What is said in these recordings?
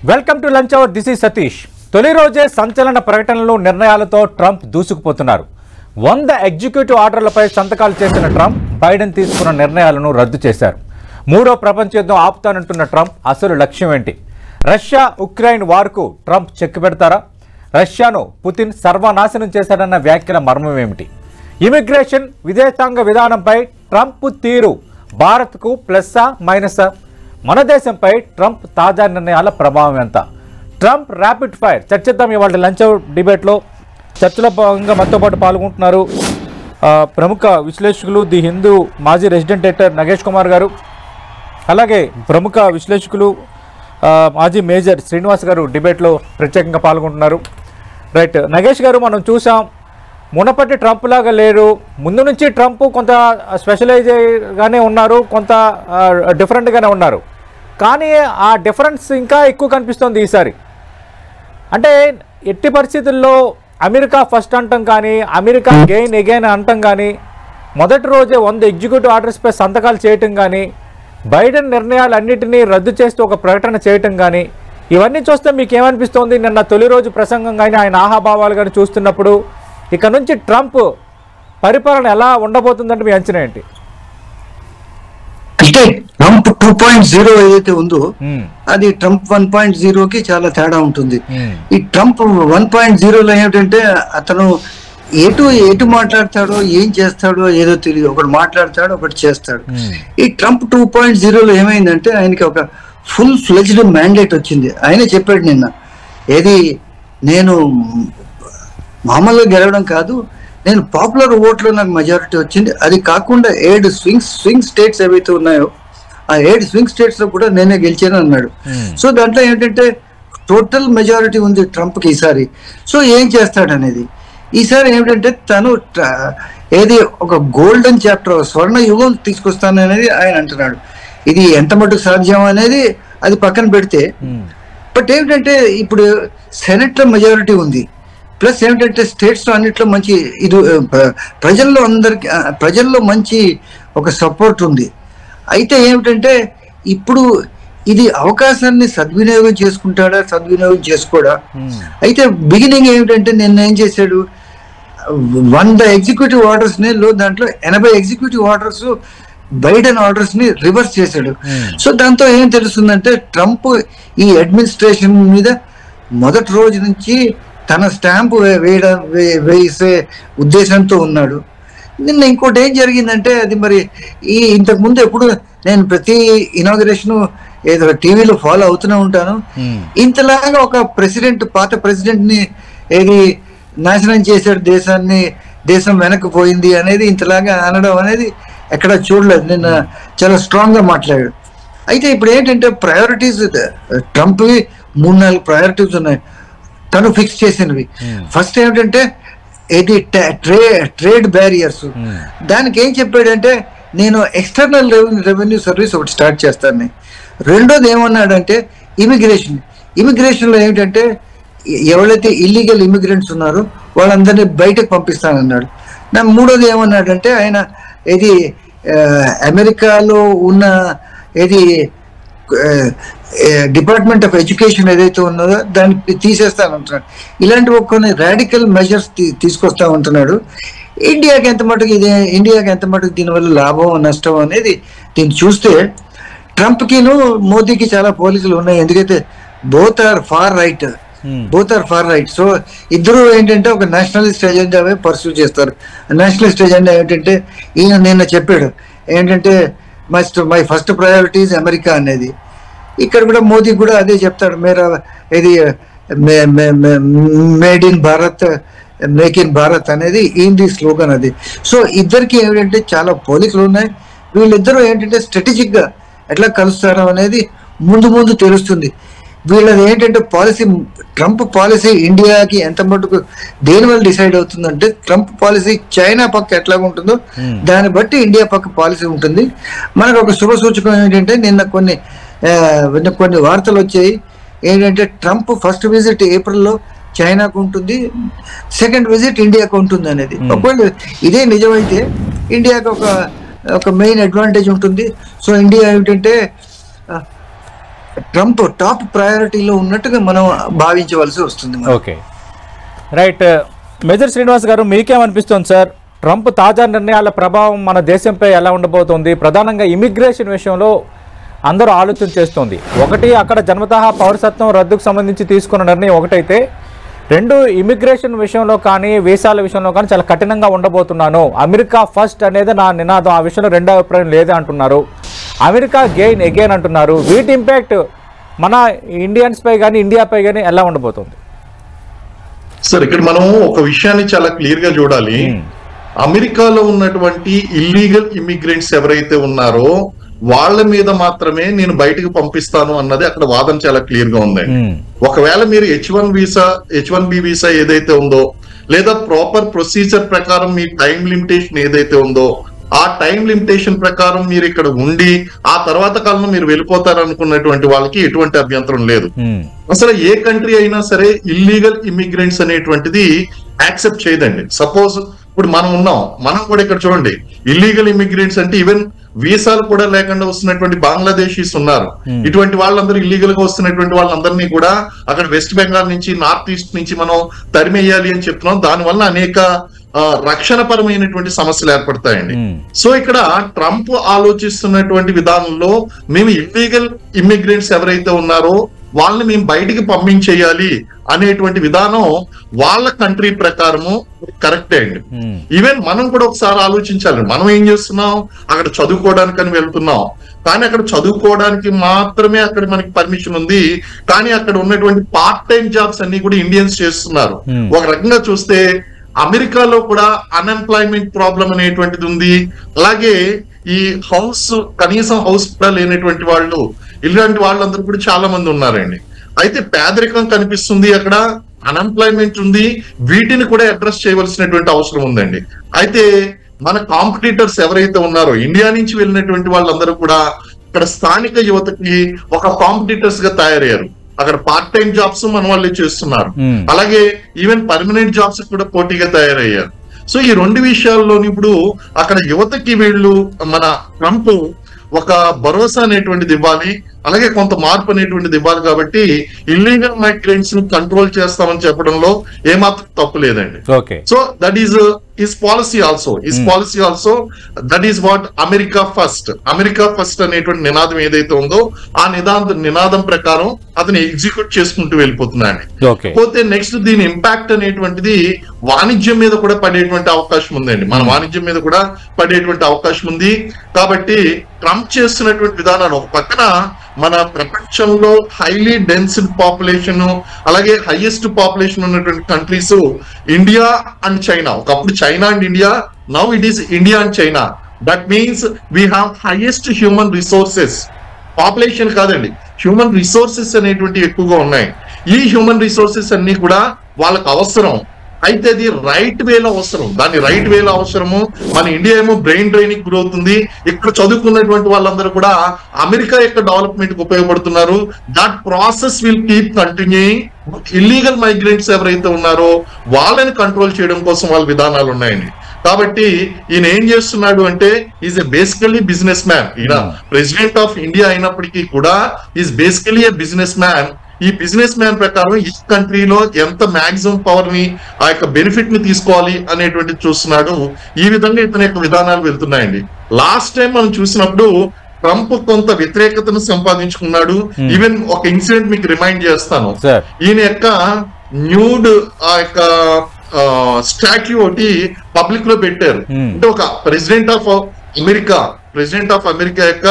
Welcome to lunch hour. This is Satish. తొలి రోజే సంచలన ప్రకటనలు నిర్ణయాలతో ట్రంప్ దూసుకుపోతున్నారు. 100 ఎగ్జిక్యూటివ్ ఆర్డర్లపై సంతకాలు చేసిన ట్రంప్ బైడెన్ తీసుకున్న నిర్ణయాలను రద్దు చేశారు. మూడో ప్రపంచ యుద్ధం ఆపుతానంటున్న ట్రంప్ అసలు లక్ష్యం ఏంటి? రష్యా ఉక్రెయిన్ వార్కు ట్రంప్ చెక్ పెడతారా? రష్యాను పుతిన్ సర్వనాశనం చేశాడన్న వ్యాఖ్యల మర్మం ఏమిటి? ఇమిగ్రేషన్ విదేశాంగ విధానంపై ట్రంప్ తీరు భారత్కు ప్లస్సా మైనసా? మన దేశంపై ట్రంప్ తాజా నిర్ణయాల ప్రభావం ఎంత? ట్రంప్ ర్యాపిడ్ ఫైర్ చర్చిద్దాం ఇవాళ లంచ్ డిబేట్లో. చర్చలో భాగంగా మనతో పాటు పాల్గొంటున్నారు ప్రముఖ విశ్లేషకులు ది హిందూ మాజీ రెసిడెంట్ ఎడిటర్ నగేష్ కుమార్ గారు, అలాగే ప్రముఖ విశ్లేషకులు మాజీ మేజర్ శ్రీనివాస్ గారు డిబేట్లో ప్రత్యేకంగా పాల్గొంటున్నారు. రైట్ నగేష్ గారు, మనం చూసాం మునపటి ట్రంప్ లాగా లేరు. ముందు నుంచి ట్రంప్ కొంత స్పెషలైజ్గానే ఉన్నారు, కొంత డిఫరెంట్గానే ఉన్నారు. కానీ ఆ డిఫరెన్స్ ఇంకా ఎక్కువ కనిపిస్తుంది ఈసారి. అంటే ఎట్టి పరిస్థితుల్లో అమెరికా ఫస్ట్ అంటాం కానీ, అమెరికా ఎగైన్ అంటాం కానీ, మొదటి రోజే 100 ఎగ్జిక్యూటివ్ ఆర్డర్స్పై సంతకాలు చేయటం కానీ, బైడెన్ నిర్ణయాలన్నింటినీ రద్దు చేస్తూ ఒక ప్రకటన చేయటం కానీ, ఇవన్నీ చూస్తే మీకు ఏమనిపిస్తోంది? నిన్న తొలి రోజు ప్రసంగం కానీ, ఆయన ఆహాభావాలు కానీ చూస్తున్నప్పుడు ఇక నుంచి ట్రంప్ పరిపాలన ఎలా ఉండబోతుందంటే మీ అంచనా ఏంటి? అంటే ట్రంప్ 2.0 ఏదైతే ఉందో అది ట్రంప్ 1.0కి చాలా తేడా ఉంటుంది. ఈ ట్రంప్ 1.0లో ఏమిటంటే అతను ఎటు మాట్లాడతాడో ఏం చేస్తాడో ఏదో తెలియదు. ఒకటి మాట్లాడతాడు, ఒకటి చేస్తాడు. ఈ ట్రంప్ 2.0లో ఏమైందంటే ఆయనకి ఒక ఫుల్ ఫ్లెజ్డ్ మ్యాండేట్ వచ్చింది. ఆయనే చెప్పాడు నిన్న, ఏది నేను మామూలుగా గెలవడం కాదు, నేను పాపులర్ ఓట్లో నాకు మెజారిటీ వచ్చింది. అది కాకుండా 7 స్వింగ్ స్టేట్స్ ఏవైతే ఉన్నాయో ఆ 7 స్వింగ్ స్టేట్స్ లో కూడా నేనే గెలిచాను అన్నాడు. సో దాంట్లో ఏంటంటే టోటల్ మెజారిటీ ఉంది ట్రంప్కి ఈసారి. సో ఏం చేస్తాడనేది ఈసారి ఏమిటంటే తను ఏది ఒక గోల్డెన్ చాప్టర్, స్వర్ణ యుగం తీసుకొస్తాననేది ఆయన అంటున్నాడు. ఇది ఎంత మటుకు సాధ్యం అనేది అది పక్కన పెడితే, బట్ ఏమిటంటే ఇప్పుడు సెనెట్ లో మెజారిటీ ఉంది, ప్లస్ ఏమిటంటే స్టేట్స్ లో అన్నిట్లో మంచి ఇది ప్రజల్లో మంచి ఒక సపోర్ట్ ఉంది. అయితే ఏమిటంటే ఇప్పుడు ఇది అవకాశాన్ని సద్వినియోగం చేసుకుంటాడా, సద్వినియోగం చేసుకోడా? అయితే బిగినింగ్ ఏమిటంటే నిన్న ఏం చేశాడు, 100 ఎగ్జిక్యూటివ్ ఆర్డర్స్ ని దాంట్లో 80 ఎగ్జిక్యూటివ్ ఆర్డర్స్ బైడెన్ ఆర్డర్స్ ని రివర్స్ చేశాడు. సో దాంతో ఏం తెలుస్తుందంటే ట్రంప్ ఈ అడ్మినిస్ట్రేషన్ మీద మొదటి రోజు నుంచి తన స్టాంపు వేసే ఉద్దేశంతో ఉన్నాడు. నిన్న ఇంకోటి ఏం జరిగిందంటే, అది మరి ఇంతకుముందు ఎప్పుడు నేను ప్రతి ఇనాగ్రేషన్ ఏదో టీవీలో ఫాలో అవుతూనే ఉంటాను. ఇంతలాగా ఒక పాత ప్రెసిడెంట్ ని ఏది నాశనం చేశాడు, దేశం వెనక్కి పోయింది అనేది ఇంతలాగా అనడం అనేది ఎక్కడ చూడలేదు. నిన్న చాలా స్ట్రాంగ్ గా మాట్లాడాడు. అయితే ఇప్పుడు ఏంటంటే ప్రయారిటీస్ ట్రంప్వి 3-4 ప్రయారిటీస్ ఉన్నాయి తను ఫిక్స్ చేసినవి. ఫస్ట్ ఏమిటంటే ఇది ట్రేడ్ బ్యారియర్స్. దానికి ఏం చెప్పాడంటే, నేను ఎక్స్టర్నల్ రెవెన్యూ సర్వీస్ ఒకటి స్టార్ట్ చేస్తాను. రెండోది ఏమన్నాడంటే ఇమిగ్రేషన్ లో ఏమిటంటే ఎవరైతే ఇల్లీగల్ ఇమిగ్రెంట్స్ ఉన్నారో వాళ్ళందరినీ బయటకు పంపిస్తానన్నాడు. మూడోది ఏమన్నాడంటే ఆయన ఇది అమెరికాలో ఉన్న ఇది డిపార్ట్మెంట్ ఆఫ్ ఎడ్యుకేషన్ ఏదైతే ఉన్నదో దాన్ని తీసేస్తానంటున్నాడు. ఇలాంటి కొన్ని రాడికల్ మెజర్స్ తీసుకొస్తా ఉంటున్నాడు. ఇండియాకి ఎంత మటుకు దీనివల్ల లాభం నష్టం అనేది దీన్ని చూస్తే ట్రంప్కిను మోదీకి చాలా పోలికలు ఉన్నాయి. ఎందుకైతే both are far right. So ఇద్దరు ఏంటంటే ఒక నేషనలిస్ట్ ఎజెండావే పర్సూ చేస్తారు. నేషనలిస్ట్ ఎజెండా ఏంటంటే ఈయన నిన్న చెప్పాడు ఏంటంటే my first priority is America అనేది. ఇక్కడ కూడా మోదీ కూడా అదే చెప్తాడు, ఇది made in Bharat, make in Bharat అనేది ఈయనది స్లోగన్ అది. సో ఇద్దరికి ఏంటంటే చాలా పోలికలు ఉన్నాయి. వీళ్ళిద్దరూ ఏంటంటే స్ట్రాటజిక్ గా ఎట్లా కలుస్తారో అనేది ముందు తెలుస్తుంది. వీళ్ళది ఏంటంటే పాలసీ, ట్రంప్ పాలసీ ఇండియాకి ఎంత మటుకు దేనివల్ల డిసైడ్ అవుతుందంటే ట్రంప్ పాలసీ చైనా పక్క ఎట్లా ఉంటుందో దాన్ని బట్టి ఇండియా పక్క పాలసీ ఉంటుంది. మనకు ఒక శుభ సూచకం ఏంటంటే నిన్న కొన్ని వార్తలు వచ్చాయి ఏంటంటే ట్రంప్ ఫస్ట్ విజిట్ ఏప్రిల్లో చైనాకు ఉంటుంది, సెకండ్ విజిట్ ఇండియాకు ఉంటుంది అనేది. ఒకవేళ ఇదే నిజమైతే ఇండియాకు ఒక మెయిన్ అడ్వాంటేజ్ ఉంటుంది. సో ఇండియా ఏమిటంటే ట్రంప్ టాప్ ప్రయారిటీలో ఉన్నట్టుగా మనం భావించవలసి వస్తుంది. Okay, right. మేజర్ శ్రీనివాస్ గారు, మీకేమనిపిస్తుంది సార్? ట్రంప్ తాజా నిర్ణయాల ప్రభావం మన దేశంపై ఎలా ఉండబోతోంది? ప్రధానంగా ఇమిగ్రేషన్ విషయంలో అందరూ ఆలోచన చేస్తోంది. ఒకటి, అక్కడ జన్మతహా పౌరసత్వం రద్దుకు సంబంధించి తీసుకున్న నిర్ణయం ఒకటైతే, రెండు, ఇమిగ్రేషన్ విషయంలో కానీ వీసాల విషయంలో కానీ చాలా కఠినంగా ఉండబోతున్నాను, అమెరికా ఫస్ట్ అనేది నా నినాదం, ఆ విషయంలో రెండో అభిప్రాయం లేదే అంటున్నారు. అమెరికా గెయిన్ ఎగైన్ అంటున్నారు. వీటి ఇంపాక్ట్ మన ఇండియన్స్పై కానీ ఇండియాపై కానీ ఎలా ఉండబోతుంది? సార్, ఇక్కడ మనం ఒక విషయాన్ని చాలా క్లియర్ గా చూడాలి. అమెరికాలో ఉన్నటువంటి ఇల్లీగల్ ఇమిగ్రెంట్స్ ఎవరైతే ఉన్నారో వాళ్ళ మీద మాత్రమే నేను బయటకు పంపిస్తాను అన్నది అక్కడ వాదన చాలా క్లియర్ గా ఉందండి. ఒకవేళ మీరు H1B వీసా ఏదైతే ఉందో, లేదా ప్రాపర్ ప్రొసీజర్ ప్రకారం మీ టైం లిమిటేషన్ ఏదైతే ఉందో, ఆ టైం లిమిటేషన్ ప్రకారం మీరు ఇక్కడ ఉండి ఆ తర్వాత కాలంలో మీరు వెళ్ళిపోతారు అనుకున్నటువంటి వాళ్ళకి ఎటువంటి అభ్యంతరం లేదు. అసలు ఏ కంట్రీ అయినా సరే ఇల్లీగల్ ఇమిగ్రెంట్స్ అనేటువంటిది యాక్సెప్ట్ చేయదండి. సపోజ్ ఇప్పుడు మనం కూడా ఇక్కడ చూడండి, ఇల్లీగల్ ఇమిగ్రెంట్స్ అంటే ఈవెన్ వీసాలు కూడా లేకుండా వస్తున్నటువంటి బంగ్లాదేశీస్ ఉన్నారు. ఇటువంటి వాళ్ళందరూ ఇల్లీగల్ గా వస్తున్నటువంటి వాళ్ళందరినీ కూడా అక్కడ వెస్ట్ బెంగాల్ నుంచి, నార్త్ ఈస్ట్ నుంచి మనం తరిమేయాలి అని చెప్తున్నాం. దానివల్ల అనేక రక్షణ పరమైనటువంటి సమస్యలు ఏర్పడతాయండి. సో ఇక్కడ ట్రంప్ ఆలోచిస్తున్నటువంటి విధానంలో మేము ఇల్లీగల్ ఇమ్మిగ్రెంట్స్ ఎవరైతే ఉన్నారో వాళ్ళని మేము బయటికి పంపించేయాలి అనేటువంటి విధానం వాళ్ళ కంట్రీ ప్రకారము కరెక్టే అండి. ఈవెన్ మనం కూడా ఒకసారి ఆలోచించాలి. మనం ఏం చేస్తున్నాం, అక్కడ చదువుకోవడానికని వెళ్తున్నాం, కానీ అక్కడ చదువుకోవడానికి మాత్రమే అక్కడ మనకి పర్మిషన్ ఉంది, కానీ అక్కడ ఉన్నటువంటి పార్ట్ టైం జాబ్స్ అన్ని కూడా ఇండియన్స్ చేస్తున్నారు. ఒక రకంగా చూస్తే అమెరికాలో కూడా అన్ఎంప్లాయ్మెంట్ ప్రాబ్లం అనేటువంటిది ఉంది. అలాగే ఈ కనీసం హౌస్ కూడా లేనటువంటి వాళ్ళు, ఇలాంటి వాళ్ళందరూ కూడా చాలా మంది ఉన్నారండి. అయితే పేదరికం కనిపిస్తుంది, అక్కడ అన్ఎంప్లాయ్మెంట్ ఉంది. వీటిని కూడా అడ్రస్ చేయవలసినటువంటి అవసరం ఉందండి. అయితే మన కాంపిటీటర్స్ ఎవరైతే ఉన్నారో, ఇండియా నుంచి వెళ్ళినటువంటి వాళ్ళందరూ కూడా ఇక్కడ స్థానిక యువతకి ఒక కాంపిటీటర్స్ గా తయారయ్యారు. అక్కడ పార్ట్ టైం జాబ్స్ మన వాళ్ళే చేస్తున్నారు, అలాగే ఈవెన్ పర్మనెంట్ జాబ్స్ కూడా పోటీగా తయారయ్యారు. సో ఈ రెండు విషయాల్లోని ఇప్పుడు అక్కడ యువతకి వీళ్ళు మన ట్రంప్ ఒక భరోసా అనేటువంటిది ఇవ్వాలి, అలాగే కొంత మార్పు అనేటువంటిది ఇవ్వాలి. కాబట్టి ఇల్లీగల్ మైగ్రెంట్స్ ని కంట్రోల్ చేస్తామని చెప్పడంలో ఏమాత్రం తప్పు లేదండి. So that is his policy also that is what America first అనేటువంటి నినాదం ఏదైతే ఉందో ఆ నినాదం ప్రకారం అతను ఎగ్జిక్యూట్ చేసుకుంటూ వెళ్ళిపోతున్నాడు. పోతే నెక్స్ట్ దీని ఇంపాక్ట్ అనేటువంటిది వాణిజ్యం మీద కూడా పడేటువంటి అవకాశం ఉందండి. మన వాణిజ్యం మీద కూడా పడేటువంటి అవకాశం ఉంది. కాబట్టి ట్రంప్ చేస్తున్నటువంటి విధానాలు ఒక పక్కన మన ప్రపంచంలో హైలీ డెన్స్ పాపులేషన్, అలాగే హైయెస్ట్ పాపులేషన్ ఉన్నటువంటి కంట్రీస్ ఇండియా అండ్ చైనా. ఒకప్పుడు China and India, now it is India and China. That means we have highest human resources. Population కాదండి, హ్యూమన్ రిసోర్సెస్ అనేటువంటి ఎక్కువగా ఉన్నాయి. ఈ హ్యూమన్ రిసోర్సెస్ అన్ని కూడా వాళ్ళకి అవసరం. అయితే అది రైట్ వేలో అవసరం, దాన్ని రైట్ వేలో అవసరము. మన ఇండియా ఏమో బ్రెయిన్ డ్రైనింగ్ గురవుతుంది. ఇక్కడ చదువుకున్నటువంటి వాళ్ళందరూ కూడా అమెరికా యొక్క డెవలప్మెంట్ కు ఉపయోగపడుతున్నారు. That process will keep continuing. Illegal migrants ఎవరైతే ఉన్నారో వాళ్ళని కంట్రోల్ చేయడం కోసం వాళ్ళ విధానాలు ఉన్నాయండి. కాబట్టి ఈయన ఏం చేస్తున్నాడు అంటే is a basically business man. ఈయన ప్రెసిడెంట్ ఆఫ్ ఇండియా అయినప్పటికీ కూడా is basically a business man. ఈ బిజినెస్ మ్యాన్ ప్రకారం ఈ కంట్రీలో ఎంత మాక్సిమం పవర్ ని, ఆ యొక్క బెనిఫిట్ ని తీసుకోవాలి అనేటువంటిది చూస్తున్నాడు. ఈ విధంగా ఇతని యొక్క విధానాలు వెళ్తున్నాయండి. లాస్ట్ టైం మనం చూసినప్పుడు ట్రంప్ కొంత వ్యతిరేకతను సంపాదించుకున్నాడు. ఈవెన్ ఒక ఇన్సిడెంట్ మీకు రిమైండ్ చేస్తాను. ఈయన యొక్క న్యూడ్ ఆ యొక్క స్టాచ్యూ ఒకటి పబ్లిక్ లో పెట్టారు. అంటే ఒక ప్రెసిడెంట్ ఆఫ్ అమెరికా యొక్క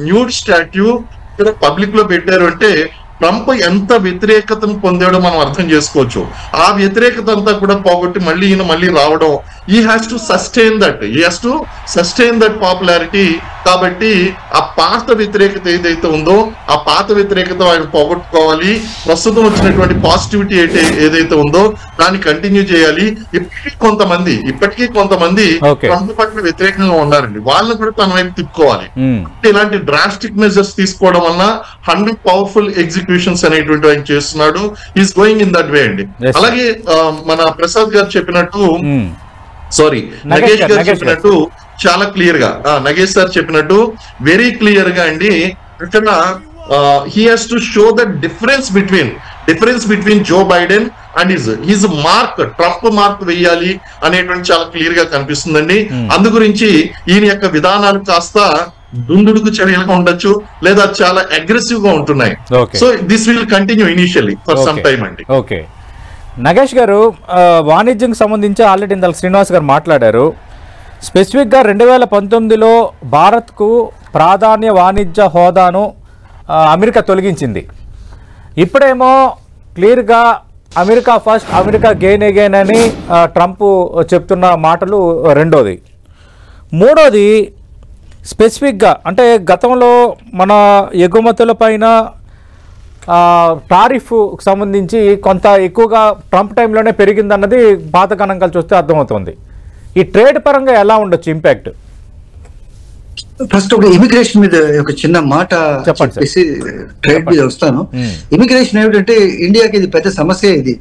న్యూడ్ స్టాచ్యూ ఇక్కడ పబ్లిక్ లో పెట్టారు. అంటే ట్రంప్ ఎంత వ్యతిరేకతను పొందాడో మనం అర్థం చేసుకోవచ్చు. ఆ వ్యతిరేకత అంతా కూడా పోగొట్టి మళ్ళీ రావడం, he has to sustain that popularity. కాబట్టి ఆ పాత వ్యతిరేకత ఏదైతే ఉందో ఆ పాత వ్యతిరేకత ఆయన పోగొట్టుకోవాలి. ప్రస్తుతం వచ్చినటువంటి పాజిటివిటీ ఏదైతే ఉందో దాన్ని కంటిన్యూ చేయాలి. ఇప్పటికీ కొంతమంది ట్రంప్ పట్ల వ్యతిరేకంగా ఉన్నారండి, వాళ్ళని కూడా తన వైపు తిప్పుకోవాలి. ఇలాంటి డ్రాస్టిక్ మెజర్స్ తీసుకోవడం వల్ల 100 పవర్ఫుల్ ఎగ్జిక్యూషన్స్ అనేటువంటి ఆయన చేస్తున్నాడు. Is going in that way అండి. అలాగే మన ప్రసాద్ గారు చెప్పినట్టు, నగేష్ గారు చెప్పినట్టు చాలా క్లియర్ గా, నగేష్ సార్ చెప్పినట్టు వెరీ క్లియర్ గా అండి, ఇక్కడ he has to show the difference between Joe Biden and his mark, Trump mark వేయాలి అనేటువంటి చాలా క్లియర్ గా కనిపిస్తుందండి. అందు గురించి ఈయన యొక్క విధానాలు కాస్త దుందుడుకు చర్యలుగా ఉండొచ్చు, లేదా చాలా అగ్రెసివ్ గా ఉంటున్నాయి. So this will continue initially for some time అండి. ఓకే నగేష్ గారు, వాణిజ్యం సంబంధించి ఆల్రెడీ ఇందాక శ్రీనివాస్ గారు మాట్లాడారు. స్పెసిఫిక్గా 2019లో భారత్కు ప్రాధాన్య వాణిజ్య హోదాను అమెరికా తొలగించింది. ఇప్పుడేమో క్లియర్గా America first, America gain again అని ట్రంప్ చెప్తున్న మాటలు రెండోది. మూడోది స్పెసిఫిక్గా అంటే గతంలో మన ఎగుమతుల పైన టారిఫ్ సంబంధించి కొంత ఎక్కువగా ట్రంప్ టైంలోనే పెరిగిందన్నది పాత గణాంకాలు చూస్తే అర్థమవుతుంది. ఈ ట్రేడ్ పరంగా ఎలా ఉండొచ్చు ఇంపాక్ట్? ఫస్ట్ ఒక ఇమిగ్రేషన్ మీద ఒక చిన్న మాట చెప్పేసి ట్రేడ్ మీద వస్తాను. ఇమిగ్రేషన్ ఏమిటంటే ఇండియాకి ఇది పెద్ద సమస్య. ఇది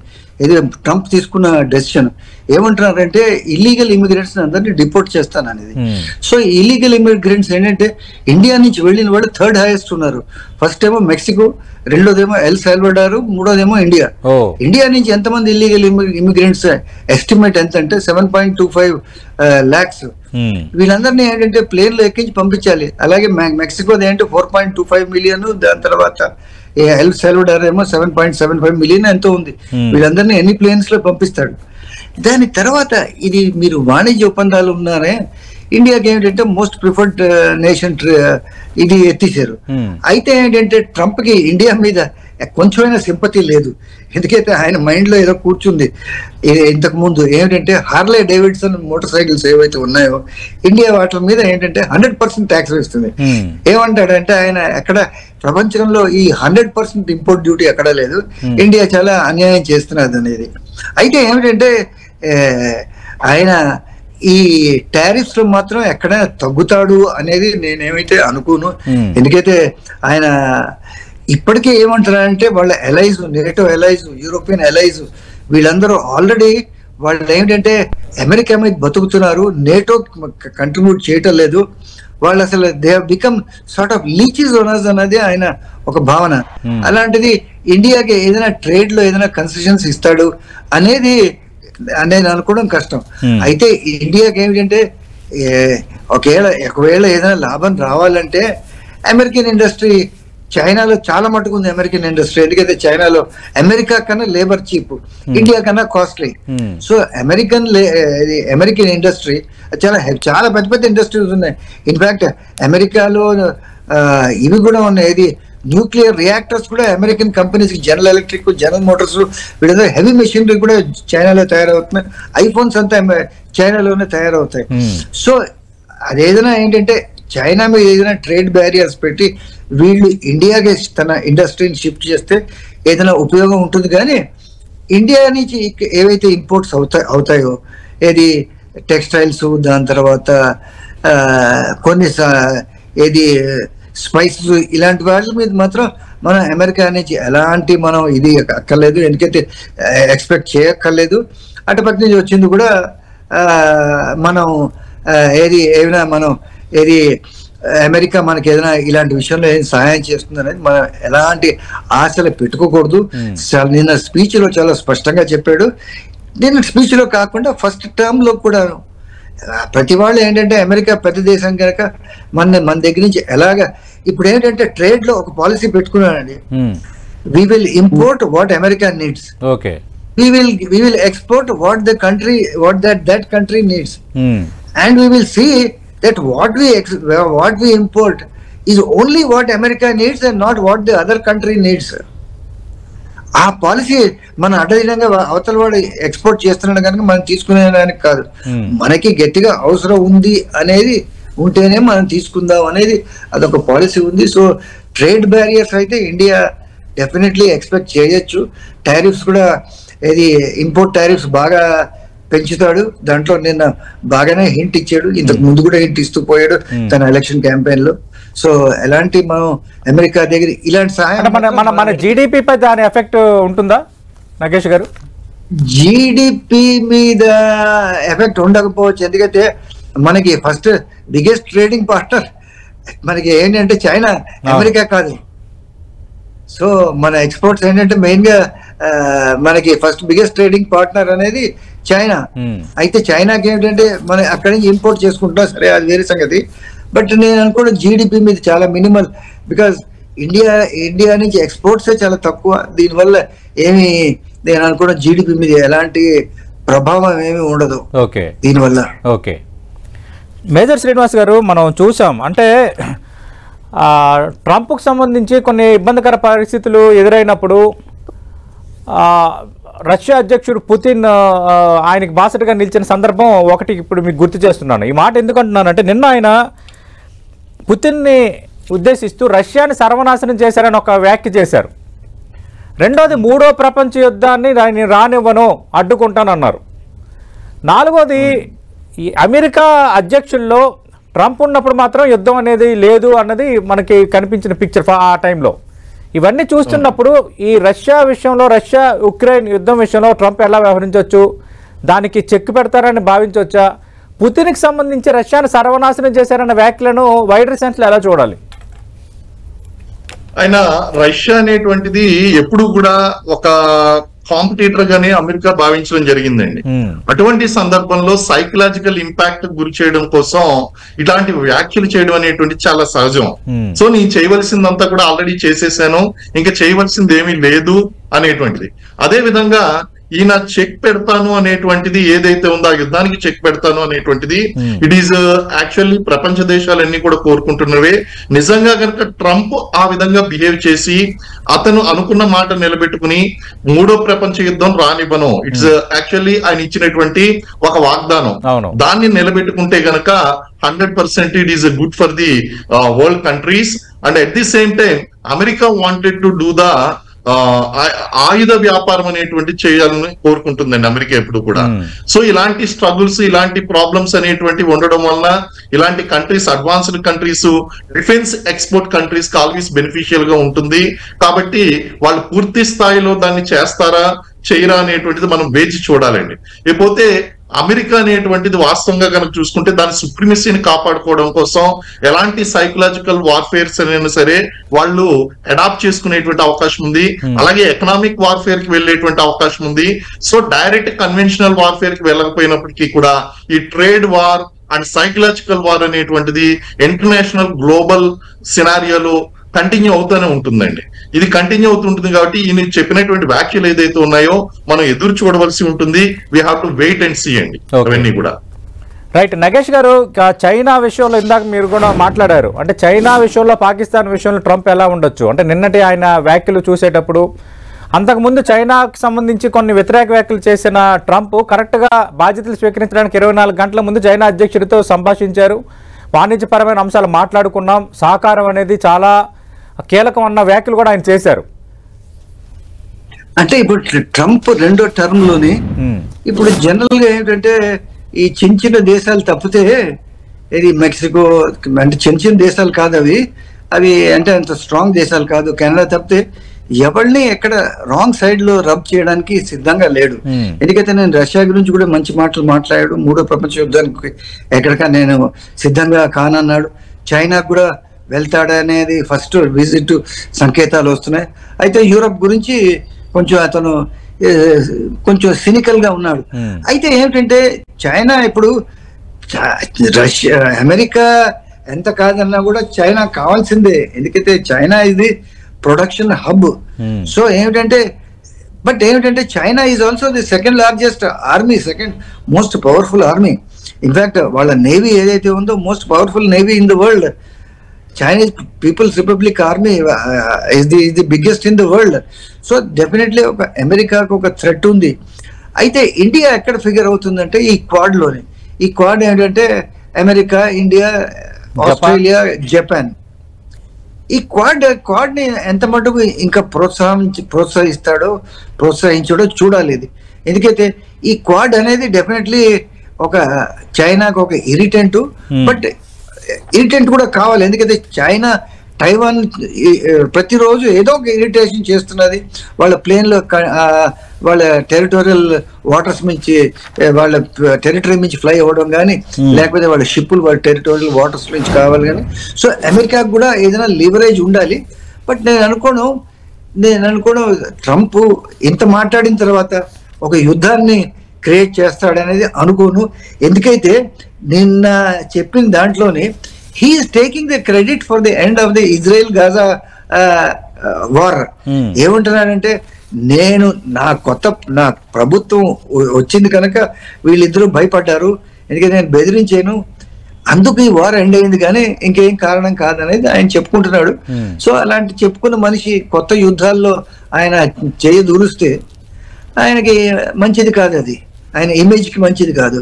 ట్రంప్ తీసుకున్న డెసిషన్ ఏమంటున్నారంటే ఇల్లీగల్ ఇమిగ్రెంట్స్ అందరినీ డిపోర్ట్ చేస్తాను అనేది. సో ఇల్లీగల్ ఇమిగ్రెంట్స్ ఏంటంటే ఇండియా నుంచి వెళ్ళిన వాళ్ళు థర్డ్ హైయెస్ట్ ఉన్నారు. ఫస్ట్ ఏమో మెక్సికో, రెండోదేమో ఎల్ సాల్వడార్, మూడోదేమో ఇండియా. ఇండియా నుంచి ఎంతమంది ఇల్లీగల్ ఇమిగ్రెంట్స్ ఎస్టిమేట్ ఎంత అంటే 7.25 lakhs. వీళ్ళందరినీ ఏంటంటే ప్లేన్ లో ఎక్కించి పంపించాలి. అలాగే మెక్సికోది ఏంటంటే 4.25 million, దాని తర్వాత ఎల్ సాల్వడార్ ఏమో 7.75 million ఎంతో ఉంది. వీళ్ళందరినీ ఎన్ని ప్లేన్స్ లో పంపిస్తాడు. దాని తర్వాత ఇది మీరు వాణిజ్య ఒప్పందాలు ఉన్నారే, ఇండియాకి ఏంటంటే మోస్ట్ ప్రిఫర్డ్ నేషన్ ఇది ఎత్తిసారు. అయితే ఏంటంటే ట్రంప్ కి ఇండియా మీద కొంచెమైనా సింపతి లేదు. ఎందుకైతే ఆయన మైండ్ లో ఏదో కూర్చుంది. ఇంతకు ముందు ఏంటంటే హార్లే డేవిడ్సన్ మోటార్ సైకిల్స్ ఏవైతే ఉన్నాయో ఇండియా వాటి మీద ఏంటంటే 100% ట్యాక్స్ వేస్తుంది. ఏమంటాడంటే ఆయన ఎక్కడ ప్రపంచంలో ఈ 100% ఇంపోర్ట్ డ్యూటీ ఎక్కడ లేదు, ఇండియా చాలా అన్యాయం చేస్తున్నది అనేది. అయితే ఏమిటంటే ఆయన ఈ టారిఫ్స్ లో మాత్రం ఎక్కడైనా తగ్గుతాడు అనేది నేనేమైతే అనుకోను. ఎందుకైతే ఆయన ఇప్పటికే ఏమంటారంటే వాళ్ళ ఎలైజ్, నేటో ఎలైజ్, యూరోపియన్ ఎలైజ్ వీళ్ళందరూ ఆల్రెడీ వాళ్ళు ఏంటంటే అమెరికా మీద బతుకుతున్నారు, నేటో కంట్రిబ్యూట్ చేయటం లేదు. వాళ్ళు అసలు they have become sort of lychees owners అన్నది ఆయన ఒక భావన. అలాంటిది ఇండియాకి ఏదైనా ట్రేడ్ లో ఏదైనా కన్సెషన్స్ ఇస్తాడు అనేది నేను అనుకోవడం కష్టం. అయితే ఇండియాకి ఏమిటంటే ఒకవేళ ఏదైనా లాభం రావాలంటే అమెరికన్ ఇండస్ట్రీ, చైనాలో చాలా మటుకు ఉంది అమెరికన్ ఇండస్ట్రీ. ఎందుకంటే చైనాలో అమెరికా కన్నా లేబర్ చీప్, ఇండియా కన్నా కాస్ట్లీ. సో అమెరికన్ ఇండస్ట్రీ చాలా పెద్ద పెద్ద ఇండస్ట్రీస్ ఉన్నాయి. ఇన్ఫాక్ట్ అమెరికాలో ఇవి కూడా ఉన్నాయి, ఇది న్యూక్లియర్ రియాక్టర్స్ కూడా American companies, general electric, general Motors, వీళ్ళందరూ హెవీ మెషినరీ కూడా చైనాలో తయారవుతున్నాయి. ఐఫోన్స్ అంతా చైనాలోనే తయారవుతాయి. సో అదేదైనా ఏంటంటే చైనా మీద ఏదైనా ట్రేడ్ బ్యారియర్స్ పెట్టి వీళ్ళు ఇండియాకి తన ఇండస్ట్రీని షిఫ్ట్ చేస్తే ఏదైనా ఉపయోగం ఉంటుంది. కానీ ఇండియా నుంచి ఏవైతే ఇంపోర్ట్స్ అవుతాయో ఏది టెక్స్టైల్స్, దాని తర్వాత కొన్ని ఏది స్పైసెస్, ఇలాంటి వాళ్ళ మీద మాత్రం మనం అమెరికా నుంచి ఎలాంటి మనం ఇది అక్కర్లేదు, ఎందుకైతే ఎక్స్పెక్ట్ చేయక్కర్లేదు. అటుపక్క నుంచి వచ్చింది కూడా మనం ఏమైనా మనం అమెరికా మనకి ఏదైనా ఇలాంటి విషయంలో ఏం సహాయం చేస్తుంది అనేది మనం ఎలాంటి ఆశలు పెట్టుకోకూడదు. నిన్న స్పీచ్ లో చాలా స్పష్టంగా చెప్పాడు. నిన్న స్పీచ్ లో కాకుండా ఫస్ట్ టర్మ్ లో కూడా ప్రతి వాళ్ళు ఏంటంటే అమెరికా పెద్ద దేశం కనుక మన దగ్గర నుంచి ఎలాగా ఇప్పుడు ఏంటంటే ట్రేడ్ లో ఒక పాలసీ పెట్టుకున్నానండి. we will import what America needs. Okay. We will export what that country needs. And we will see that what we import is only what America needs and not what the other country needs. ఆ policy మన అడ్డదినంగా అవతల వాడు export చేస్తున్నాడు కనుక మనం తీసుకునేదానికి కాదు, మనకి గట్టిగా అవసరం ఉంది అనేది ఉంటేనే మనం తీసుకుందాం అనేది అదొక పాలసీ ఉంది. సో ట్రేడ్ బ్యారియర్స్ అయితే ఇండియా డెఫినెట్లీ ఎక్స్పెక్ట్ చేయొచ్చు. టారిఫ్స్ కూడా ఇంపోర్ట్ టారిఫ్స్ బాగా పెంచుతాడు. దాంట్లో నిన్న బాగానే హింట్ ఇచ్చాడు, ఇంతకు ముందు కూడా హింట్ ఇస్తూ పోయాడు తన ఎలక్షన్ క్యాంపెయిన్ లో. సో ఎలాంటి మనం అమెరికా దగ్గర ఇలాంటి సహాయం మన జీడిపి పై దాని ఎఫెక్ట్ ఉంటుందా నగేష్ గారు? జీడిపి మీద ఎఫెక్ట్ ఉండకపోవచ్చు, ఎందుకంటే మనకి ఫస్ట్ బిగ్గెస్ట్ ట్రేడింగ్ పార్ట్నర్ మనకి ఏంటంటే చైనా, అమెరికా కాదు. సో మన ఎక్స్పోర్ట్స్ ఏంటంటే మెయిన్ గా మనకి ఫస్ట్ బిగ్గెస్ట్ ట్రేడింగ్ పార్ట్నర్ అనేది చైనా. అయితే చైనాకి ఏంటంటే మనం అక్కడి నుంచి ఇంపోర్ట్ చేసుకుంటున్నాం, సరే అది వేరే సంగతి. బట్ నేను అనుకోవడం జీడిపి మీద చాలా మినిమల్, బికాస్ ఇండియా నుంచి ఎక్స్పోర్ట్స్ చాలా తక్కువ. దీనివల్ల ఏమి నేను అనుకోవడం జీడిపి మీద ఎలాంటి ప్రభావం ఏమి ఉండదు ఓకే దీనివల్ల. ఓకే మేజర్ శ్రీనివాస్ గారు, మనం చూసాం అంటే ట్రంప్కు సంబంధించి కొన్ని ఇబ్బందికర పరిస్థితులు ఎదురైనప్పుడు రష్యా అధ్యక్షుడు పుతిన్ ఆయనకి బాసటగా నిలిచిన సందర్భం ఒకటి ఇప్పుడు మీకు గుర్తు చేస్తున్నాను. ఈ మాట ఎందుకు అంటున్నానంటే, నిన్న ఆయన పుతిన్ని ఉద్దేశిస్తూ రష్యాని సర్వనాశనం చేశారని ఒక వ్యాఖ్య చేశారు. రెండోది, మూడో ప్రపంచ యుద్ధాన్ని ఆయన రానివ్వను, అడ్డుకుంటానన్నారు. నాలుగోది, ఈ అమెరికా అధ్యక్షుల్లో ట్రంప్ ఉన్నప్పుడు మాత్రం యుద్ధం అనేది లేదు అన్నది మనకి కనిపించిన పిక్చర్ ఆ టైంలో. ఇవన్నీ చూస్తున్నప్పుడు ఈ రష్యా విషయంలో, రష్యా ఉక్రెయిన్ యుద్ధం విషయంలో ట్రంప్ ఎలా వ్యవహరించవచ్చు, దానికి చెక్ పెడతారని భావించవచ్చా? పుతిన్కి సంబంధించి రష్యాను సర్వనాశనం చేశారన్న వ్యాఖ్యలను వైడర్ సెన్స్లో ఎలా చూడాలి? ఆయన రష్యా అనేటువంటిది ఎప్పుడు కూడా ఒక కాంపిటీటర్ గానే అమెరికా భావించడం జరిగిందండి. అటువంటి సందర్భంలో సైకలాజికల్ ఇంపాక్ట్ గురి చేయడం కోసం ఇలాంటి వ్యాఖ్యలు చేయడం అనేటువంటి చాలా సహజం. సో నేను చేయవలసిందంతా కూడా ఆల్రెడీ చేసేసాను, ఇంకా చేయవలసింది ఏమీ లేదు అనేటువంటిది. అదే విధంగా ఈయన చెక్ పెడతాను అనేటువంటిది ఏదైతే ఉందో, ఆ యుద్ధానికి చెక్ పెడతాను అనేటువంటిది ఇట్ ఈస్ యాక్చువల్లీ ప్రపంచ దేశాలన్నీ కూడా కోరుకుంటున్నవే. నిజంగా కనుక ట్రంప్ ఆ విధంగా బిహేవ్ చేసి అతను అనుకున్న మాట నిలబెట్టుకుని మూడో ప్రపంచ యుద్ధం రానివ్వను, ఇట్స్ యాక్చువల్లీ ఆయన ఇచ్చినటువంటి ఒక వాగ్దానం, దాన్ని నిలబెట్టుకుంటే గనక 100% it is good for the world countries. And at the same time America wanted to do the ఆయుధ వ్యాపారం అనేటువంటి చేయాలని కోరుకుంటుందండి అమెరికా ఎప్పుడు కూడా. సో ఇలాంటి స్ట్రగుల్స్, ఇలాంటి ప్రాబ్లమ్స్ అనేటువంటి ఉండడం వల్ల ఇలాంటి countries, advanced countries, defence export countries కి ఆల్వేస్ బెనిఫిషియల్ గా ఉంటుంది. కాబట్టి వాళ్ళు పూర్తి స్థాయిలో దాన్ని చేస్తారా చేయరా అనేటువంటిది మనం వేచి చూడాలండి. లేకపోతే అమెరికా అనేటువంటిది వాస్తవంగా కనుక చూసుకుంటే దాని సుప్రీమసీని కాపాడుకోవడం కోసం ఎలాంటి సైకలాజికల్ వార్ఫేర్స్ అయినా సరే వాళ్ళు అడాప్ట్ చేసుకునేటువంటి అవకాశం ఉంది. అలాగే ఎకనామిక్ వార్ఫేర్ కి వెళ్ళేటువంటి అవకాశం ఉంది. సో డైరెక్ట్ కన్వెన్షనల్ వార్ఫేర్ కి వెళ్ళకపోయినప్పటికీ కూడా ఈ trade war and psychological war అనేటువంటిది ఇంటర్నేషనల్ గ్లోబల్ సినారియోలో కంటిన్యూ అవుతూనే ఉంటుందండి. ఇది కంటిన్యూ అవుతుంటుంది కాబట్టి ఈయన చెప్పినటువంటి వ్యాఖ్యలు ఏదైతే ఉన్నాయో మనం ఎదురు చూడవలసి ఉంటుంది. We have to wait and see అండి అవన్నీ కూడా. రైట్ నగేష్ గారు, చైనా విషయంలో ఇందాక మీరు కూడా మాట్లాడారు. అంటే చైనా విషయంలో, పాకిస్తాన్ విషయంలో ట్రంప్ ఎలా ఉండొచ్చు అంటే, నిన్నటి ఆయన వ్యాఖ్యలు చూసేటప్పుడు అంతకుముందు చైనాకు సంబంధించి కొన్ని వ్యతిరేక వ్యాఖ్యలు చేసిన ట్రంప్ కరెక్ట్గా బాధ్యతలు స్వీకరించడానికి 24 గంటల ముందు చైనా అధ్యక్షుడితో సంభాషించారు. వాణిజ్యపరమైన అంశాలు మాట్లాడుకున్నాం, సహకారం అనేది చాలా కీలకం అన్న వ్యాఖ్యలు కూడా ఆయన చేశారు. అంటే ఇప్పుడు ట్రంప్ రెండో టర్మ్ లోనే ఇప్పుడు జనరల్ గా ఏంటంటే ఈ చిన్న చిన్న దేశాలు తప్పితే, ఇది మెక్సికో అంటే చిన్న దేశాలు కాదు అవి అంటే అంత స్ట్రాంగ్ దేశాలు కాదు, కెనడా తప్పితే ఎవరిని ఎక్కడ రాంగ్ సైడ్ లో రబ్ చేయడానికి సిద్ధంగా లేడు. ఎందుకైతే నేను రష్యా గురించి కూడా మంచి మాటలు మాట్లాడాడు, మూడో ప్రపంచ యుద్ధానికి ఎక్కడికా నేను సిద్ధంగా కానన్నాడు. చైనా కూడా వెళ్తాడనేది ఫస్ట్ విజిట్ సంకేతాలు వస్తున్నాయి. అయితే యూరప్ గురించి కొంచెం అతను కొంచెం సినికల్ గా ఉన్నాడు. అయితే ఏమిటంటే చైనా ఇప్పుడు రష్యా, అమెరికా ఎంత కాదన్నా కూడా చైనా కావాల్సిందే. ఎందుకైతే చైనా ఇది ప్రొడక్షన్ హబ్. సో ఏమిటంటే China is also the second largest army, second most powerful army. In fact వాళ్ళ నేవీ ఏదైతే ఉందో most powerful navy in the world. Chinese People's Republic Army is the biggest in the world. So definitely ఒక అమెరికాకు ఒక threat ఉంది. అయితే India ఎక్కడ figure అవుతుందంటే ఈ క్వాడ్ లోనే. ఈ క్వాడ్ ఏంటంటే అమెరికా, ఇండియా, ఆస్ట్రేలియా, జపాన్. ఈ క్వాడ్ ని ఎంత మటుకు ఇంకా ప్రోత్సహించాడో చూడాలి ఇది. ఎందుకైతే ఈ క్వాడ్ అనేది డెఫినెట్లీ ఒక చైనాకు ఒక ఇరిటెంట్, బట్ ఇరిటెంట్ కూడా కావాలి. ఎందుకంటే చైనా తైవాన్ ప్రతిరోజు ఏదో ఒక ఇరిటేషన్ చేస్తున్నది. వాళ్ళ ప్లేన్లో వాళ్ళ టెరిటోరియల్ వాటర్స్ నుంచి, వాళ్ళ టెరిటరీ నుంచి ఫ్లై అవ్వడం కానీ, లేకపోతే వాళ్ళ షిప్పులు వాళ్ళ టెరిటోరియల్ వాటర్స్ నుంచి కావాలి కానీ. సో అమెరికాకు కూడా ఏదైనా లివరేజ్ ఉండాలి. బట్ నేను అనుకోను నేను అనుకోవడం ట్రంప్ ఇంత మాట్లాడిన తర్వాత ఒక యుద్ధాన్ని క్రియేట్ చేస్తాడనేది అనుకోను. ఎందుకైతే నిన్న చెప్పిన దాంట్లోనే he is taking the credit for the end of the Israel Gaza war. ఏమంటున్నాడంటే నేను నా ప్రభుత్వం వచ్చింది కనుక వీళ్ళిద్దరూ భయపడ్డారు, ఎందుకంటే నేను బెదిరించాను, అందుకు ఈ వార్ ఎండ్ అయింది కానీ ఇంకేం కారణం కాదనేది ఆయన చెప్పుకుంటున్నాడు. సో అలాంటి చెప్పుకున్న మనిషి కొత్త యుద్ధాల్లో ఆయన దూరిస్తే ఆయనకి మంచిది కాదు, అది ఆయన ఇమేజ్ కి మంచిది కాదు.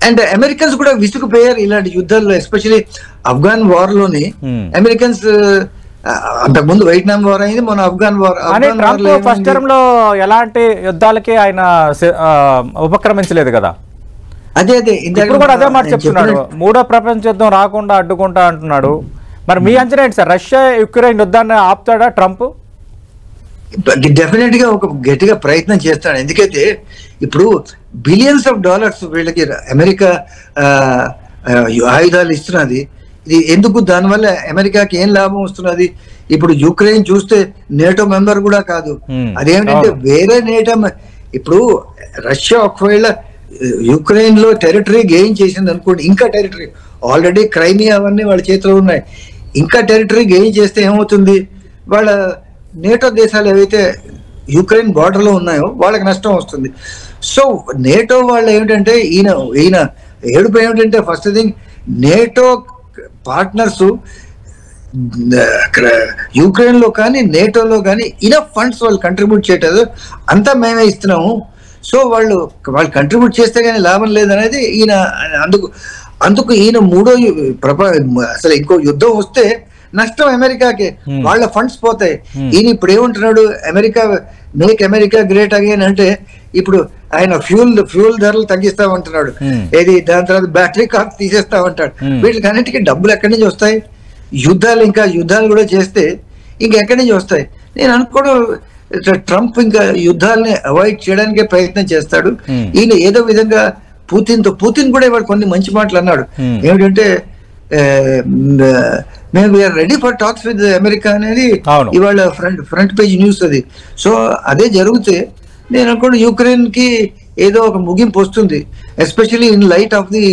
అండ్ అమెరికన్స్ కూడా విసుగుపోయారు ఇలాంటి యుద్ధాల్లో, ఎస్పెషలీ ఆఫ్ఘన్ వార్ లోని అమెరికన్స్. అంతకుముందు వియట్నాం వార్ అయింది, మన ఆఫ్ఘన్ వార్. ఫస్ట్ టర్మ్ లో ఎలాంటి యుద్ధాలకి ఆయన ఉపక్రమించలేదు కదా. అదే ఇప్పుడు కూడా అదే మాట చెప్తున్నాడు, మూడో ప్రపంచ యుద్ధం రాకుండా అడ్డుకుంటా అంటున్నాడు. మరి మీ అంచనా ఏంటి సార్, రష్యా యుక్రెయిన్ యుద్ధాన్ని ఆపుతాడా ట్రంప్? డెఫినెట్ గా ఒక గట్టిగా ప్రయత్నం చేస్తాడు. ఎందుకైతే ఇప్పుడు బిలియన్స్ ఆఫ్ డాలర్స్ వీళ్ళకి అమెరికా ఆయుధాలు ఇస్తున్నది. ఇది ఎందుకు, దానివల్ల అమెరికాకి ఏం లాభం వస్తున్నది? ఇప్పుడు యుక్రెయిన్ చూస్తే నేటో మెంబర్ కూడా కాదు. అదేమిటంటే వేరే నేటో, ఇప్పుడు రష్యా ఒకవేళ యుక్రెయిన్ లో టెరిటరీ గెయిన్ చేసింది అనుకోండి, ఇంకా టెరిటరీ ఆల్రెడీ క్రైమియా అవన్నీ వాళ్ళ చేతిలో ఉన్నాయి, ఇంకా టెరిటరీ గెయిన్ చేస్తే ఏమవుతుంది? వాళ్ళ నేటో దేశాలు ఏవైతే యుక్రెయిన్ బార్డర్ లో ఉన్నాయో వాళ్ళకి నష్టం వస్తుంది. సో నేటో వాళ్ళు ఏమిటంటే ఈయన ఏడుపు ఏమిటంటే, first thing NATO partners Ukraine లో కానీ నేటోలో కానీ ఇనఫ్ ఫండ్స్ వాళ్ళు కంట్రిబ్యూట్ చేయటం అంతా మేమే ఇస్తున్నాము. సో వాళ్ళు కంట్రిబ్యూట్ చేస్తే కానీ లాభం లేదనేది ఈయన. అందుకు ఈయన అసలు ఇంకో యుద్ధం వస్తే నష్టం అమెరికాకే, వాళ్ళ ఫండ్స్ పోతాయి. ఈయన ఇప్పుడు ఏమంటున్నాడు, మేక్ అమెరికా గ్రేట్ అగైన్ అంటే ఇప్పుడు ఆయన ఫ్యూల్ ధరలు తగ్గిస్తామంటున్నాడు. ఏది దాని తర్వాత బ్యాటరీ కార్స్ తీసేస్తామంటాడు. వీటికి అన్నిటికీ డబ్బులు ఎక్కడి నుంచి వస్తాయి? యుద్ధాలు కూడా చేస్తే ఇంకెక్కడి నుంచి వస్తాయి? నేను అనుకోవడం ట్రంప్ ఇంకా యుద్ధాలని అవాయిడ్ చేయడానికే ప్రయత్నం చేస్తాడు. ఈయన ఏదో విధంగా పుతిన్ కూడా ఇవాళ కొన్ని మంచి మాటలు అన్నాడు. ఏమిటంటే మేము we are ready for talks with America అనేది ఇవాళ ఫ్రంట్ పేజ్ న్యూస్ అది. సో అదే జరిగితే నేను అనుకోండి యుక్రెయిన్ కి ఏదో ఒక ముగింపు వస్తుంది, especially in light of the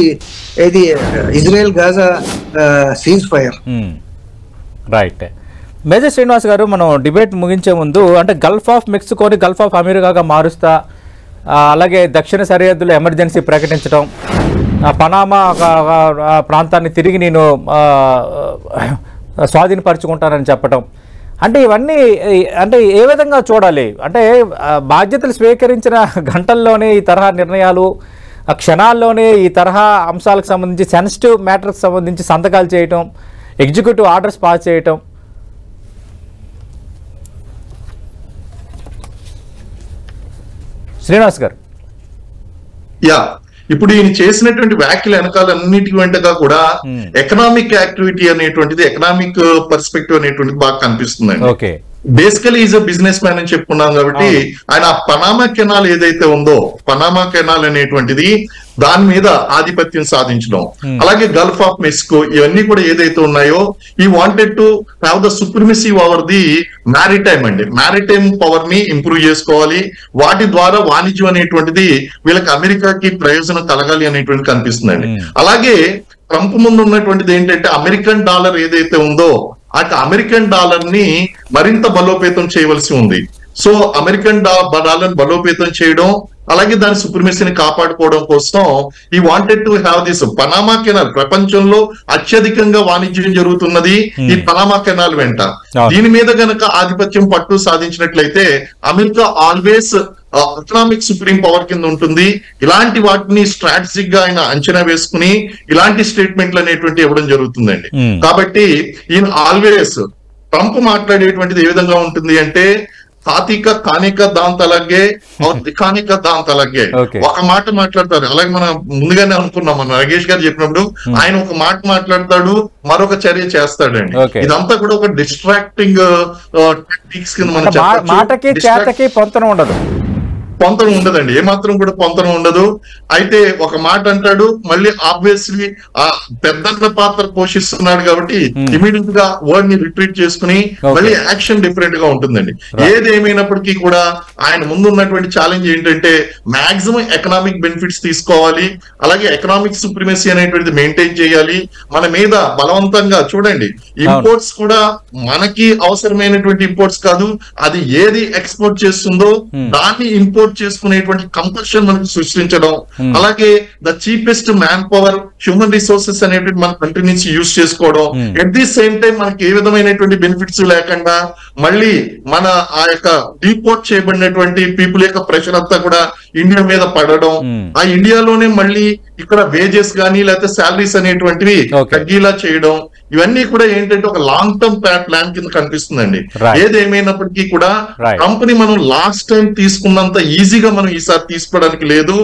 Israel Gaza cease fire. Right. Major Srinivas గారు, మనం డిబేట్ ముగించే ముందు అంటే గల్ఫ్ ఆఫ్ మెక్సికోని గల్ఫ్ ఆఫ్ అమెరికాగా మారుస్తా, అలాగే దక్షిణ సరిహద్దులో ఎమర్జెన్సీ ప్రకటించడం, పనామా ప్రాంతాన్ని తిరిగి నేను స్వాధీనపరచుకుంటానని చెప్పడం, అంటే ఇవన్నీ అంటే ఏ విధంగా చూడాలి? అంటే బాధ్యతలు స్వీకరించిన గంటల్లోనే ఈ తరహా నిర్ణయాలు, క్షణాల్లోనే ఈ తరహా అంశాలకు సంబంధించి సెన్సిటివ్ మ్యాటర్కి సంబంధించి సంతకాలు చేయటం, ఎగ్జిక్యూటివ్ ఆర్డర్స్ పాస్ చేయటం. శ్రీనివాస్ గారు. ఇప్పుడు ఈయన చేసినటువంటి వ్యాఖ్యలు వెనకాలన్నిటి వెంటగా కూడా ఎకనామిక్ యాక్టివిటీ అనేటువంటిది, ఎకనామిక్ పర్స్పెక్టివ్ అనేటువంటిది బాగా కనిపిస్తుందండి. Basically is a business man అని చెప్పుకున్నాం కాబట్టి ఆయన పనామా కెనాల్ ఏదైతే ఉందో, పనామా కెనాల్ అనేటువంటిది దాని మీద ఆధిపత్యం సాధించడం, అలాగే గల్ఫ్ ఆఫ్ మెక్సికో, ఇవన్నీ కూడా ఏదైతే ఉన్నాయో ఈ wanted to have the supremacy over the maritime అండి. మ్యారిటైమ్ పవర్ ని ఇంప్రూవ్ చేసుకోవాలి, వాటి ద్వారా వాణిజ్యం అనేటువంటిది వీళ్ళకి అమెరికాకి ప్రయోజనం కలగాలి అనేటువంటి కనిపిస్తుందండి. అలాగే ట్రంప్ ముందు ఉన్నటువంటిది ఏంటంటే అమెరికన్ డాలర్ ఏదైతే ఉందో అమెరికన్ డాలర్ ని మరింత బలోపేతం చేయవలసి ఉంది. సో అమెరికన్ డాలర్ బలోపేతం చేయడం, అలాగే దాని సుప్రిమసీని కాపాడుకోవడం కోసం ఈ wanted to have this Panama canal. ప్రపంచంలో అత్యధికంగా వాణిజ్యం జరుగుతున్నది ఈ పనామా కెనాల్ వెంట. దీని మీద గనక ఆధిపత్యం పట్టు సాధించినట్లయితే America always economic supreme power కింద ఉంటుంది. ఇలాంటి వాటిని స్ట్రాటజిక్ గా ఆయన అంచనా వేసుకుని ఇలాంటి స్టేట్మెంట్లు అనేటువంటి ఇవ్వడం జరుగుతుందండి. కాబట్టి ఈయన ఆల్వేస్ ట్రంప్ మాట్లాడేటువంటిది ఏ విధంగా ఉంటుంది అంటే తాతిక కానిక దాని తలగే దికానిక దాని తలగే. ఒక మాట మాట్లాడతారు, అలాగే మనం ముందుగానే అనుకున్నాం, మన నగేష్ గారు చెప్పినప్పుడు ఆయన ఒక మాట మాట్లాడతాడు, మరొక చర్య చేస్తాడండి. ఇదంతా కూడా ఒక డిస్ట్రాక్టింగ్ టెక్నిక్స్ కింద మనం మాటకి చేతకి పొంతన ఉండదు. పొంతన ఉండదండి, ఏమాత్రం కూడా పొంతన ఉండదు. అయితే ఒక మాట అంటాడు, మళ్ళీ ఆబ్వియస్లీ ఆ పెద్దన్న పాత్ర పోషిస్తున్నాడు కాబట్టి ఇమీడియట్ గా వర్డ్ ని రిట్రీట్ చేసుకుని మళ్ళీ యాక్షన్ డిఫరెంట్ గా ఉంటుందండి. ఏది ఏమైనప్పటికీ కూడా ఆయన ముందు ఉన్నటువంటి ఛాలెంజ్ ఏంటంటే మాక్సిమం ఎకనామిక్ బెనిఫిట్స్ తీసుకోవాలి, అలాగే ఎకనామిక్ సుప్రిమసీ అనేటువంటిది మెయింటైన్ చేయాలి. మన మీద బలవంతంగా చూడండి, ఇంపోర్ట్స్ కూడా మనకి అవసరమైనటువంటి ఇంపోర్ట్స్ కాదు, అది ఏది ఎక్స్పోర్ట్ చేస్తుందో దాన్ని ఇంపోర్ట్ చేసుకునేటువంటి కంపల్షన్ మనకి సృష్టించడం, అలాగే the cheapest man power human resources అనేటువంటి మన కంట్రీ నుంచి యూజ్ చేసుకోవడం, ఎట్ ది సేమ్ టైం మనకి ఏ విధమైనటువంటి బెనిఫిట్స్ లేకుండా మళ్ళీ మన ఆ యొక్క డిపోర్ట్ చేయబడినటువంటి పీపుల్ యొక్క ప్రెషర్ అంతా కూడా ఇండియా మీద పడడం, ఆ ఇండియాలోనే మళ్ళీ ఇక్కడ వేజెస్ కానీ లేకపోతే శాలరీస్ అనేటువంటివి తగ్గేలా చేయడం, ఇవన్నీ కూడా ఏంటంటే ఒక లాంగ్ టర్మ్ ప్లాన్ కింద కనిపిస్తుందండి. ఏదేమైనప్పటికీ కూడా కంపెనీ మనం లాస్ట్ టైం తీసుకున్నంత ఈజీగా మనం ఈసారి తీసుకోవడానికి లేదు,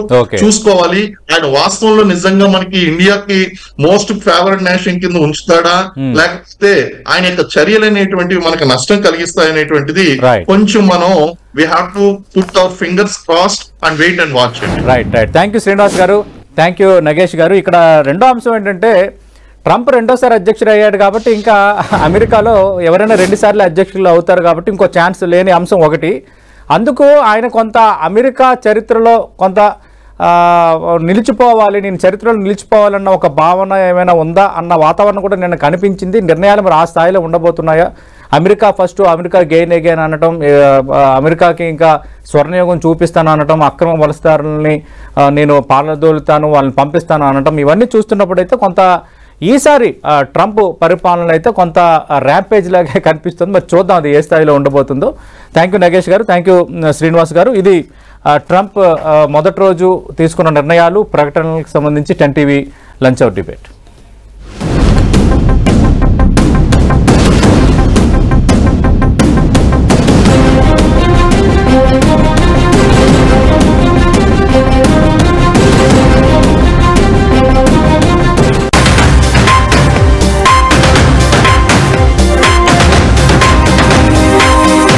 చూసుకోవాలి. ఆయన వాస్తవంలో నిజంగా మనకి ఇండియాకి మోస్ట్ ఫేవరెట్ నేషన్ కింద ఉంచుతాడా, లేకపోతే ఆయన యొక్క చర్యలు అనేటువంటివి మనకు నష్టం కలిగిస్తాయనేటువంటిది కొంచెం మనం we have to put our fingers crossed and wait and watch it. Right. Thank you Srinivas గారు, థ్యాంక్ యూ నగేష్ గారు. ఇక్కడ రెండో అంశం ఏంటంటే ట్రంప్ రెండోసారి అధ్యక్షుడు అయ్యాడు కాబట్టి ఇంకా అమెరికాలో ఎవరైనా 2 సార్లు అధ్యక్షులు అవుతారు కాబట్టి ఇంకో ఛాన్స్ లేని అంశం ఒకటి. అందుకు ఆయన కొంత అమెరికా చరిత్రలో కొంత నిలిచిపోవాలి, నేను చరిత్రలో నిలిచిపోవాలన్న ఒక భావన ఏమైనా ఉందా అన్న వాతావరణం కూడా నిన్న కనిపించింది. నిర్ణయాలు మరి ఆ స్థాయిలో ఉండబోతున్నాయా? America first, America gain again అనటం, అమెరికాకి ఇంకా స్వర్ణయుగం చూపిస్తాను అనటం, అక్రమ వలసదారులని నేను పాలదోలుతాను, వాళ్ళని పంపిస్తాను అనటం, ఇవన్నీ చూస్తున్నప్పుడు అయితే కొంత ఈసారి ట్రంప్ పరిపాలన అయితే కొంత ర్యాంపేజ్ లాగే కనిపిస్తుంది. మరి చూద్దాం అది ఏ స్థాయిలో ఉండబోతుందో. థ్యాంక్ యూ నగేష్ గారు, థ్యాంక్ యూ శ్రీనివాస్ గారు. ఇది ట్రంప్ మొదటి రోజు తీసుకున్న నిర్ణయాలు, ప్రకటనలకు సంబంధించి 10 టీవీ లంచ్ అవర్ డిబేట్.